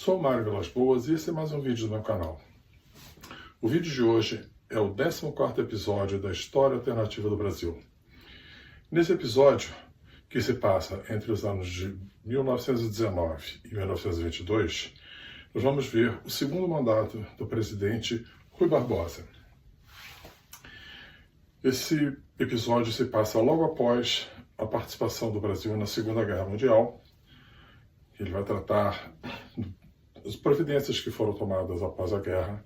Sou o Mário Vilas Boas e esse é mais um vídeo do meu canal. O vídeo de hoje é o 14º episódio da História Alternativa do Brasil. Nesse episódio, que se passa entre os anos de 1919 e 1922, nós vamos ver o segundo mandato do presidente Rui Barbosa. Esse episódio se passa logo após a participação do Brasil na Segunda Guerra Mundial. Ele vai tratar das providências que foram tomadas após a guerra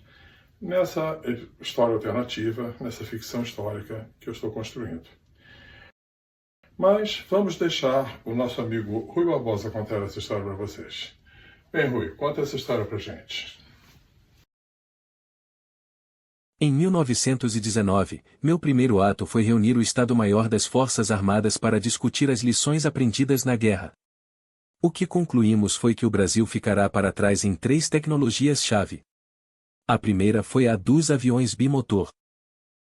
nessa história alternativa, nessa ficção histórica que eu estou construindo. Mas vamos deixar o nosso amigo Rui Barbosa contar essa história para vocês. Bem, Rui, conta essa história para gente. Em 1919, meu primeiro ato foi reunir o Estado-Maior das Forças Armadas para discutir as lições aprendidas na guerra. O que concluímos foi que o Brasil ficará para trás em 3 tecnologias-chave. A primeira foi a dos aviões bimotor.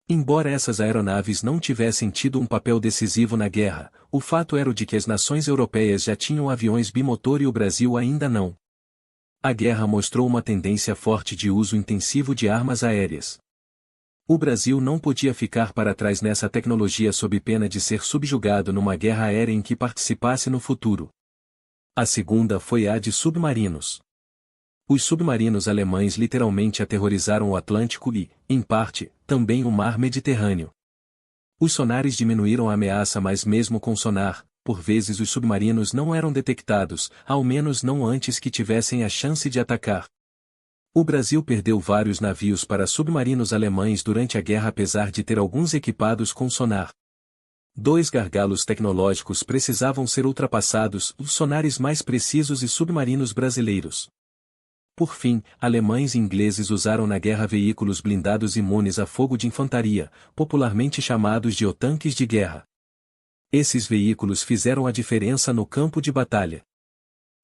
Embora essas aeronaves não tivessem tido um papel decisivo na guerra, o fato era o de que as nações europeias já tinham aviões bimotor e o Brasil ainda não. A guerra mostrou uma tendência forte de uso intensivo de armas aéreas. O Brasil não podia ficar para trás nessa tecnologia sob pena de ser subjugado numa guerra aérea em que participasse no futuro. A segunda foi a de submarinos. Os submarinos alemães literalmente aterrorizaram o Atlântico e, em parte, também o Mar Mediterrâneo. Os sonares diminuíram a ameaça, mas mesmo com sonar, por vezes os submarinos não eram detectados, ao menos não antes que tivessem a chance de atacar. O Brasil perdeu vários navios para submarinos alemães durante a guerra, apesar de ter alguns equipados com sonar. 2 gargalos tecnológicos precisavam ser ultrapassados: os sonares mais precisos e submarinos brasileiros. Por fim, alemães e ingleses usaram na guerra veículos blindados imunes a fogo de infantaria, popularmente chamados de tanques de guerra. Esses veículos fizeram a diferença no campo de batalha.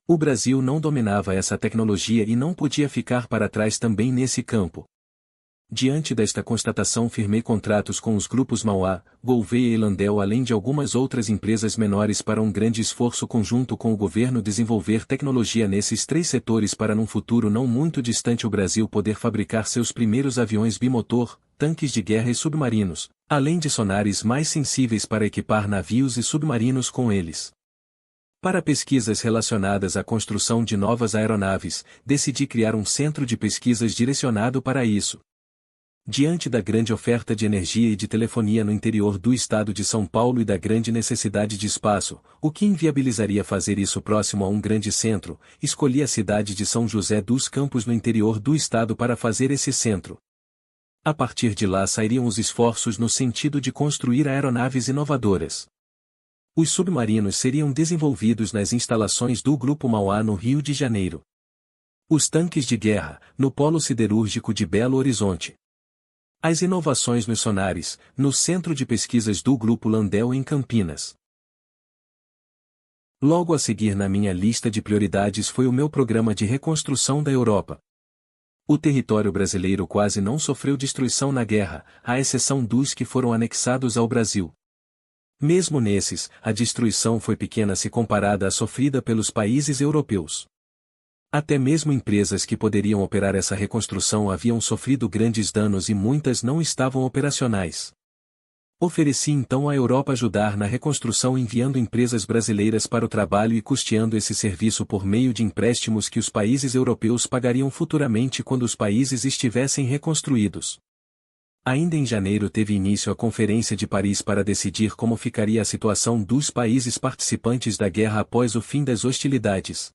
O Brasil não dominava essa tecnologia e não podia ficar para trás também nesse campo. Diante desta constatação, firmei contratos com os grupos Mauá, Gouveia e Landel, além de algumas outras empresas menores, para um grande esforço conjunto com o governo desenvolver tecnologia nesses 3 setores para num futuro não muito distante o Brasil poder fabricar seus primeiros aviões bimotor, tanques de guerra e submarinos, além de sonares mais sensíveis para equipar navios e submarinos com eles. Para pesquisas relacionadas à construção de novas aeronaves, decidi criar um centro de pesquisas direcionado para isso. Diante da grande oferta de energia e de telefonia no interior do estado de São Paulo e da grande necessidade de espaço, o que inviabilizaria fazer isso próximo a um grande centro, escolhi a cidade de São José dos Campos no interior do estado para fazer esse centro. A partir de lá sairiam os esforços no sentido de construir aeronaves inovadoras. Os submarinos seriam desenvolvidos nas instalações do Grupo Mauá no Rio de Janeiro. Os tanques de guerra, no Polo Siderúrgico de Belo Horizonte. As inovações nos sonares, no Centro de Pesquisas do Grupo Landel em Campinas. Logo a seguir na minha lista de prioridades foi o meu programa de reconstrução da Europa. O território brasileiro quase não sofreu destruição na guerra, à exceção dos que foram anexados ao Brasil. Mesmo nesses, a destruição foi pequena se comparada à sofrida pelos países europeus. Até mesmo empresas que poderiam operar essa reconstrução haviam sofrido grandes danos e muitas não estavam operacionais. Ofereci então à Europa ajudar na reconstrução, enviando empresas brasileiras para o trabalho e custeando esse serviço por meio de empréstimos que os países europeus pagariam futuramente quando os países estivessem reconstruídos. Ainda em janeiro teve início a Conferência de Paris para decidir como ficaria a situação dos países participantes da guerra após o fim das hostilidades.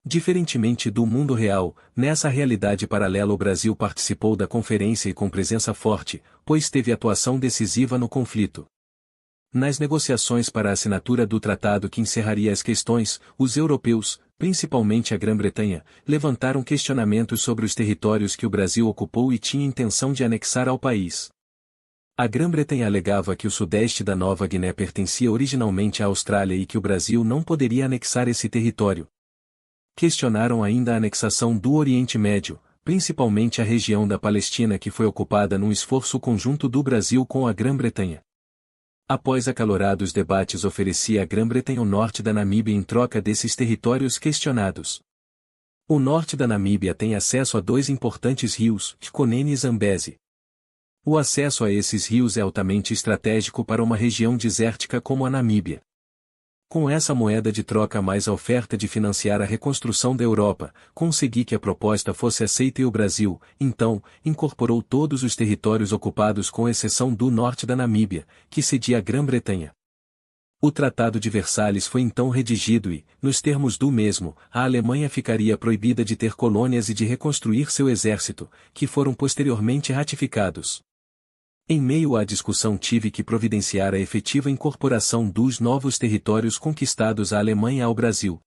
Diferentemente do mundo real, nessa realidade paralela o Brasil participou da conferência e com presença forte, pois teve atuação decisiva no conflito. Nas negociações para a assinatura do tratado que encerraria as questões, os europeus, principalmente a Grã-Bretanha, levantaram questionamentos sobre os territórios que o Brasil ocupou e tinha intenção de anexar ao país. A Grã-Bretanha alegava que o sudeste da Nova Guiné pertencia originalmente à Austrália e que o Brasil não poderia anexar esse território. Questionaram ainda a anexação do Oriente Médio, principalmente a região da Palestina, que foi ocupada num esforço conjunto do Brasil com a Grã-Bretanha. Após acalorados debates, oferecia à Grã-Bretanha o norte da Namíbia em troca desses territórios questionados. O norte da Namíbia tem acesso a dois importantes rios, Xconene e Zambezi. O acesso a esses rios é altamente estratégico para uma região desértica como a Namíbia. Com essa moeda de troca mais a oferta de financiar a reconstrução da Europa, consegui que a proposta fosse aceita e o Brasil, então, incorporou todos os territórios ocupados com exceção do norte da Namíbia, que cedia à Grã-Bretanha. O Tratado de Versalhes foi então redigido e, nos termos do mesmo, a Alemanha ficaria proibida de ter colônias e de reconstruir seu exército, que foram posteriormente ratificados. Em meio à discussão tive que providenciar a efetiva incorporação dos novos territórios conquistados à Alemanha ao Brasil.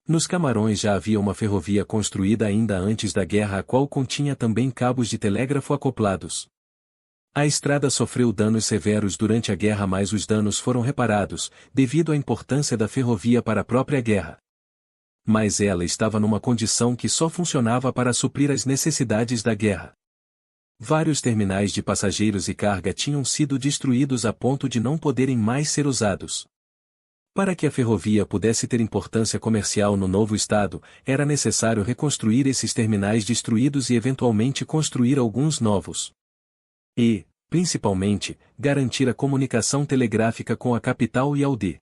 Nos Camarões já havia uma ferrovia construída ainda antes da guerra, a qual continha também cabos de telégrafo acoplados. A estrada sofreu danos severos durante a guerra, mas os danos foram reparados, devido à importância da ferrovia para a própria guerra. Mas ela estava numa condição que só funcionava para suprir as necessidades da guerra. Vários terminais de passageiros e carga tinham sido destruídos a ponto de não poderem mais ser usados. Para que a ferrovia pudesse ter importância comercial no novo estado, era necessário reconstruir esses terminais destruídos e eventualmente construir alguns novos. E, principalmente, garantir a comunicação telegráfica com a capital e aldeia.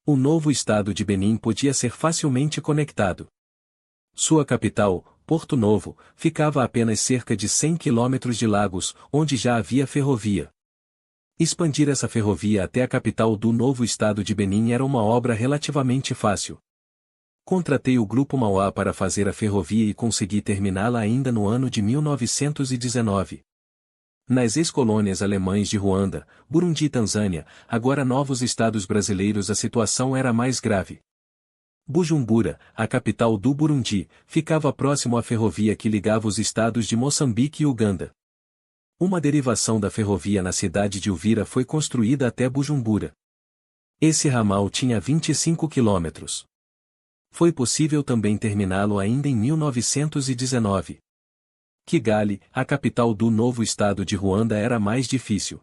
O novo estado de Benim podia ser facilmente conectado. Sua capital, Porto Novo, ficava a apenas cerca de 100 quilômetros de Lagos, onde já havia ferrovia. Expandir essa ferrovia até a capital do novo estado de Benim era uma obra relativamente fácil. Contratei o Grupo Mauá para fazer a ferrovia e consegui terminá-la ainda no ano de 1919. Nas ex-colônias alemães de Ruanda, Burundi e Tanzânia, agora novos estados brasileiros, a situação era mais grave. Bujumbura, a capital do Burundi, ficava próximo à ferrovia que ligava os estados de Moçambique e Uganda. Uma derivação da ferrovia na cidade de Uvira foi construída até Bujumbura. Esse ramal tinha 25 quilômetros. Foi possível também terminá-lo ainda em 1919. Kigali, a capital do novo estado de Ruanda, era mais difícil.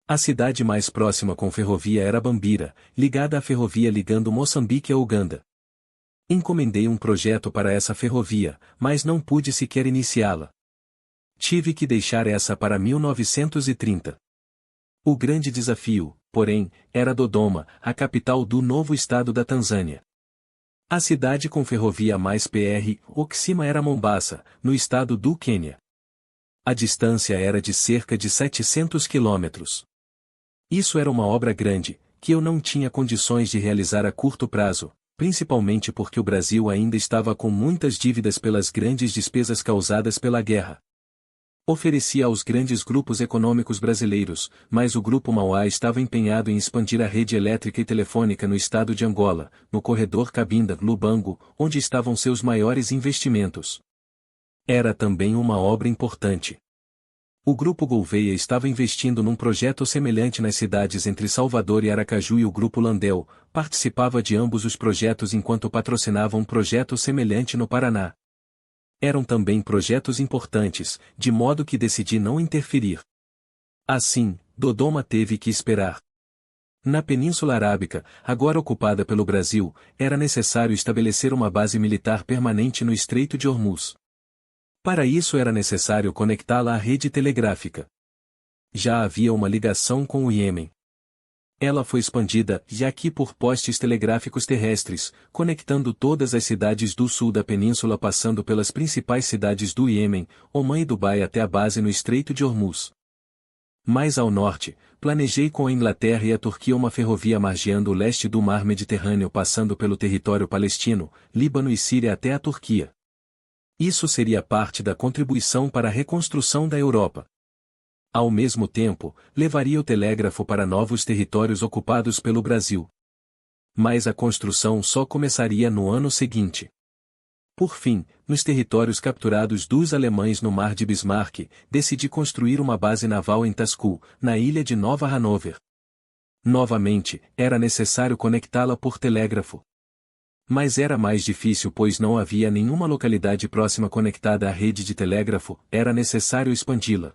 A cidade mais próxima com ferrovia era Bambira, ligada à ferrovia ligando Moçambique a Uganda. Encomendei um projeto para essa ferrovia, mas não pude sequer iniciá-la. Tive que deixar essa para 1930. O grande desafio, porém, era Dodoma, a capital do novo estado da Tanzânia. A cidade com ferrovia mais próxima era Mombasa, no estado do Quênia. A distância era de cerca de 700 quilômetros. Isso era uma obra grande, que eu não tinha condições de realizar a curto prazo, principalmente porque o Brasil ainda estava com muitas dívidas pelas grandes despesas causadas pela guerra. Oferecia aos grandes grupos econômicos brasileiros, mas o Grupo Mauá estava empenhado em expandir a rede elétrica e telefônica no estado de Angola, no corredor Cabinda-Lubango, onde estavam seus maiores investimentos. Era também uma obra importante. O Grupo Gouveia estava investindo num projeto semelhante nas cidades entre Salvador e Aracaju, e o Grupo Landel participava de ambos os projetos enquanto patrocinava um projeto semelhante no Paraná. Eram também projetos importantes, de modo que decidi não interferir. Assim, Dodoma teve que esperar. Na Península Arábica, agora ocupada pelo Brasil, era necessário estabelecer uma base militar permanente no Estreito de Hormuz. Para isso era necessário conectá-la à rede telegráfica. Já havia uma ligação com o Iêmen. Ela foi expandida, já aqui por postes telegráficos terrestres, conectando todas as cidades do sul da península passando pelas principais cidades do Iêmen, Omã e Dubai até a base no Estreito de Hormuz. Mais ao norte, planejei com a Inglaterra e a Turquia uma ferrovia margeando o leste do mar Mediterrâneo passando pelo território palestino, Líbano e Síria até a Turquia. Isso seria parte da contribuição para a reconstrução da Europa. Ao mesmo tempo, levaria o telégrafo para novos territórios ocupados pelo Brasil. Mas a construção só começaria no ano seguinte. Por fim, nos territórios capturados dos alemães no Mar de Bismarck, decidi construir uma base naval em Tascu, na ilha de Nova Hanover. Novamente, era necessário conectá-la por telégrafo. Mas era mais difícil pois não havia nenhuma localidade próxima conectada à rede de telégrafo, era necessário expandi-la.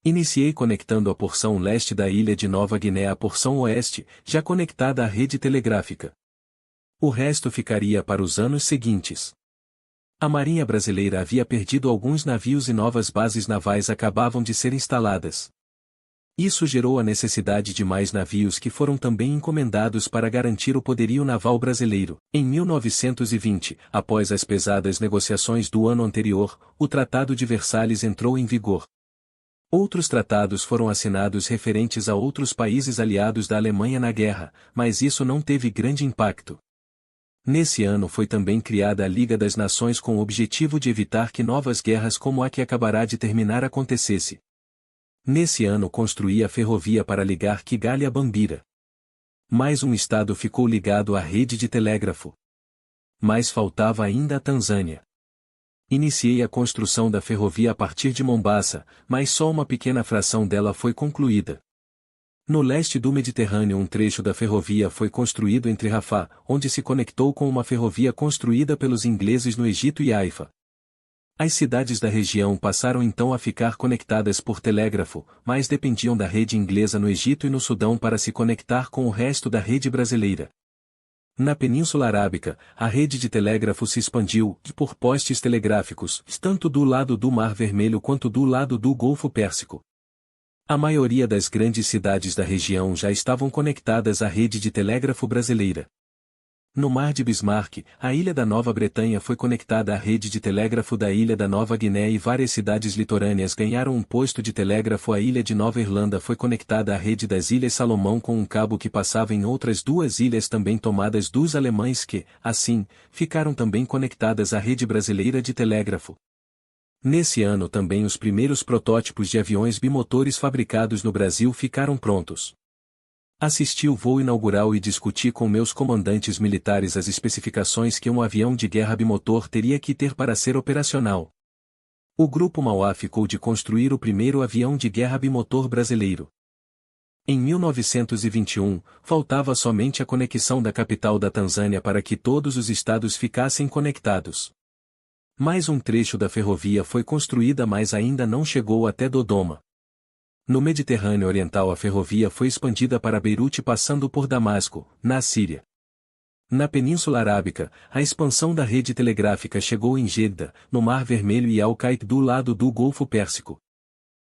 Iniciei conectando a porção leste da ilha de Nova Guiné à porção oeste, já conectada à rede telegráfica. O resto ficaria para os anos seguintes. A Marinha Brasileira havia perdido alguns navios e novas bases navais acabavam de ser instaladas. Isso gerou a necessidade de mais navios que foram também encomendados para garantir o poderio naval brasileiro. Em 1920, após as pesadas negociações do ano anterior, o Tratado de Versalhes entrou em vigor. Outros tratados foram assinados referentes a outros países aliados da Alemanha na guerra, mas isso não teve grande impacto. Nesse ano foi também criada a Liga das Nações com o objetivo de evitar que novas guerras como a que acabará de terminar acontecesse. Nesse ano construí a ferrovia para ligar Kigali a Bambira. Mais um estado ficou ligado à rede de telégrafo. Mas faltava ainda a Tanzânia. Iniciei a construção da ferrovia a partir de Mombasa, mas só uma pequena fração dela foi concluída. No leste do Mediterrâneo um trecho da ferrovia foi construído entre Rafah, onde se conectou com uma ferrovia construída pelos ingleses no Egito e Haifa. As cidades da região passaram então a ficar conectadas por telégrafo, mas dependiam da rede inglesa no Egito e no Sudão para se conectar com o resto da rede brasileira. Na Península Arábica, a rede de telégrafo se expandiu por postes telegráficos, tanto do lado do Mar Vermelho quanto do lado do Golfo Pérsico. A maioria das grandes cidades da região já estavam conectadas à rede de telégrafo brasileira. No Mar de Bismarck, a ilha da Nova Bretanha foi conectada à rede de telégrafo da ilha da Nova Guiné e várias cidades litorâneas ganharam um posto de telégrafo. A ilha de Nova Irlanda foi conectada à rede das Ilhas Salomão com um cabo que passava em outras duas ilhas também tomadas dos alemães que, assim, ficaram também conectadas à rede brasileira de telégrafo. Nesse ano também os primeiros protótipos de aviões bimotores fabricados no Brasil ficaram prontos. Assisti o voo inaugural e discuti com meus comandantes militares as especificações que um avião de guerra bimotor teria que ter para ser operacional. O Grupo Mauá ficou de construir o primeiro avião de guerra bimotor brasileiro. Em 1921, faltava somente a conexão da capital da Tanzânia para que todos os estados ficassem conectados. Mais um trecho da ferrovia foi construída, mas ainda não chegou até Dodoma. No Mediterrâneo Oriental a ferrovia foi expandida para Beirute passando por Damasco, na Síria. Na Península Arábica, a expansão da rede telegráfica chegou em Jeddah, no Mar Vermelho e Al-Qaid do lado do Golfo Pérsico.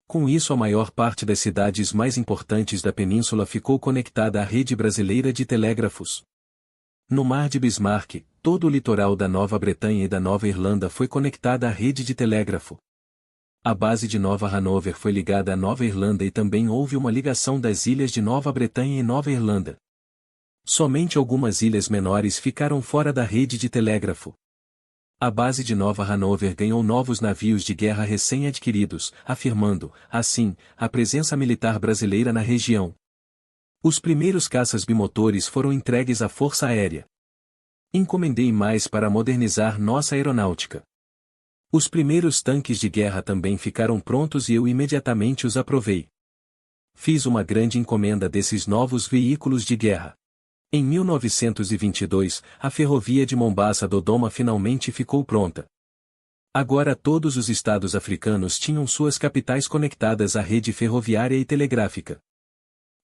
Com isso a maior parte das cidades mais importantes da península ficou conectada à rede brasileira de telégrafos. No Mar de Bismarck, todo o litoral da Nova Bretanha e da Nova Irlanda foi conectada à rede de telégrafo. A base de Nova Hanover foi ligada à Nova Irlanda e também houve uma ligação das ilhas de Nova Bretanha e Nova Irlanda. Somente algumas ilhas menores ficaram fora da rede de telégrafo. A base de Nova Hanover ganhou novos navios de guerra recém-adquiridos, afirmando, assim, a presença militar brasileira na região. Os primeiros caças bimotores foram entregues à Força Aérea. Encomendei mais para modernizar nossa aeronáutica. Os primeiros tanques de guerra também ficaram prontos e eu imediatamente os aprovei. Fiz uma grande encomenda desses novos veículos de guerra. Em 1922, a ferrovia de Mombasa a Dodoma finalmente ficou pronta. Agora todos os estados africanos tinham suas capitais conectadas à rede ferroviária e telegráfica.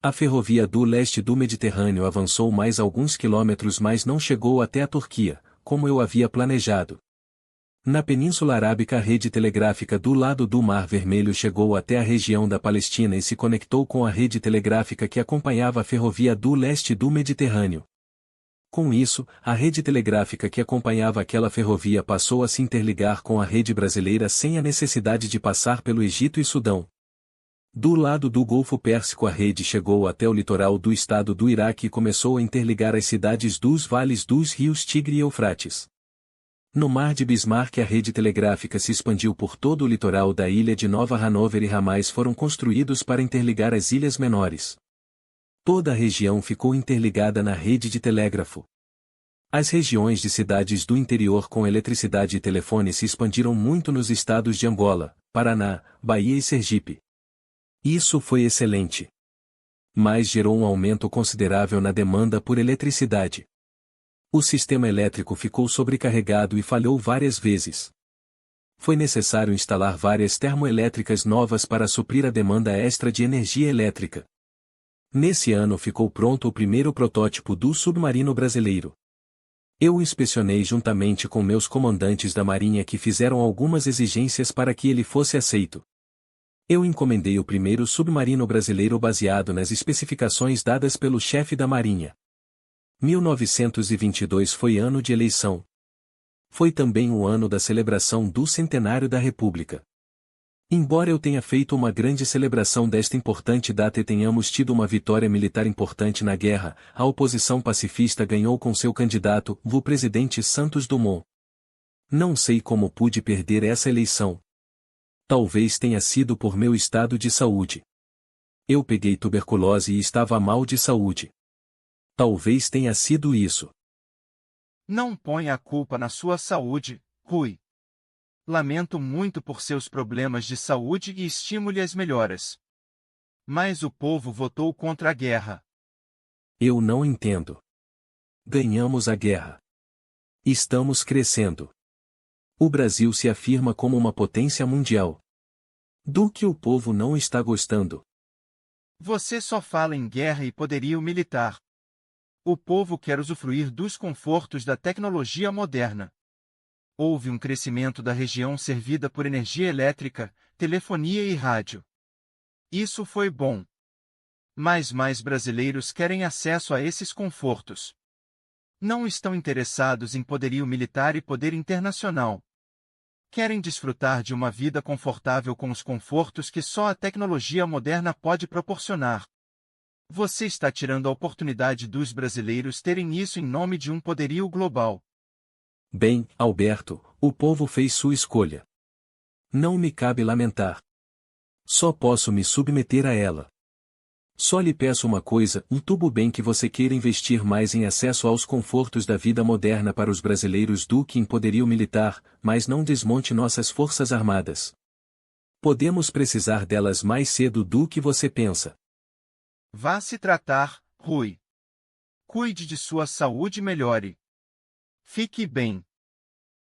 A ferrovia do leste do Mediterrâneo avançou mais alguns quilômetros, mas não chegou até a Turquia, como eu havia planejado. Na Península Arábica a rede telegráfica do lado do Mar Vermelho chegou até a região da Palestina e se conectou com a rede telegráfica que acompanhava a ferrovia do leste do Mediterrâneo. Com isso, a rede telegráfica que acompanhava aquela ferrovia passou a se interligar com a rede brasileira sem a necessidade de passar pelo Egito e Sudão. Do lado do Golfo Pérsico a rede chegou até o litoral do estado do Iraque e começou a interligar as cidades dos vales dos rios Tigre e Eufrates. No Mar de Bismarck a rede telegráfica se expandiu por todo o litoral da ilha de Nova Hanover e ramais foram construídos para interligar as ilhas menores. Toda a região ficou interligada na rede de telégrafo. As regiões de cidades do interior com eletricidade e telefone se expandiram muito nos estados de Angola, Paraná, Bahia e Sergipe. Isso foi excelente. Mas gerou um aumento considerável na demanda por eletricidade. O sistema elétrico ficou sobrecarregado e falhou várias vezes. Foi necessário instalar várias termoelétricas novas para suprir a demanda extra de energia elétrica. Nesse ano ficou pronto o primeiro protótipo do submarino brasileiro. Eu o inspecionei juntamente com meus comandantes da marinha que fizeram algumas exigências para que ele fosse aceito. Eu encomendei o primeiro submarino brasileiro baseado nas especificações dadas pelo chefe da marinha. 1922 foi ano de eleição. Foi também o ano da celebração do centenário da República. Embora eu tenha feito uma grande celebração desta importante data e tenhamos tido uma vitória militar importante na guerra, a oposição pacifista ganhou com seu candidato, o presidente Santos Dumont. Não sei como pude perder essa eleição. Talvez tenha sido por meu estado de saúde. Eu peguei tuberculose e estava mal de saúde. Talvez tenha sido isso. Não ponha a culpa na sua saúde, Rui. Lamento muito por seus problemas de saúde e estimo-lhe as melhoras. Mas o povo votou contra a guerra. Eu não entendo. Ganhamos a guerra. Estamos crescendo. O Brasil se afirma como uma potência mundial. Do que o povo não está gostando. Você só fala em guerra e poderio militar. O povo quer usufruir dos confortos da tecnologia moderna. Houve um crescimento da região servida por energia elétrica, telefonia e rádio. Isso foi bom. Mas mais brasileiros querem acesso a esses confortos. Não estão interessados em poderio militar e poder internacional. Querem desfrutar de uma vida confortável com os confortos que só a tecnologia moderna pode proporcionar. Você está tirando a oportunidade dos brasileiros terem isso em nome de um poderio global. Bem, Alberto, o povo fez sua escolha. Não me cabe lamentar. Só posso me submeter a ela. Só lhe peço uma coisa, tudo bem que você queira investir mais em acesso aos confortos da vida moderna para os brasileiros do que em poderio militar, mas não desmonte nossas forças armadas. Podemos precisar delas mais cedo do que você pensa. Vá se tratar, Rui. Cuide de sua saúde e melhore. Fique bem.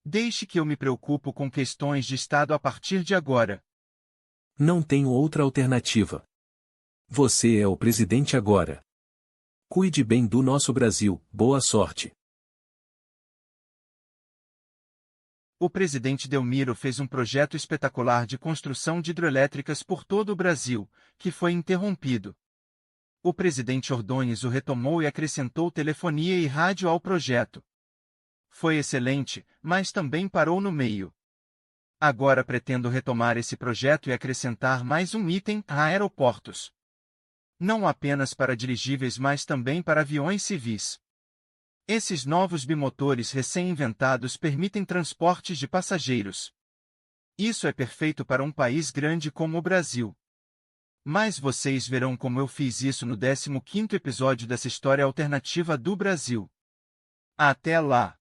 Deixe que eu me preocupo com questões de Estado a partir de agora. Não tenho outra alternativa. Você é o presidente agora. Cuide bem do nosso Brasil, boa sorte. O presidente Delmiro fez um projeto espetacular de construção de hidrelétricas por todo o Brasil, que foi interrompido. O presidente Ordonez o retomou e acrescentou telefonia e rádio ao projeto. Foi excelente, mas também parou no meio. Agora pretendo retomar esse projeto e acrescentar mais um item a aeroportos. Não apenas para dirigíveis, mas também para aviões civis. Esses novos bimotores recém-inventados permitem transportes de passageiros. Isso é perfeito para um país grande como o Brasil. Mas vocês verão como eu fiz isso no 15º episódio dessa história alternativa do Brasil. Até lá!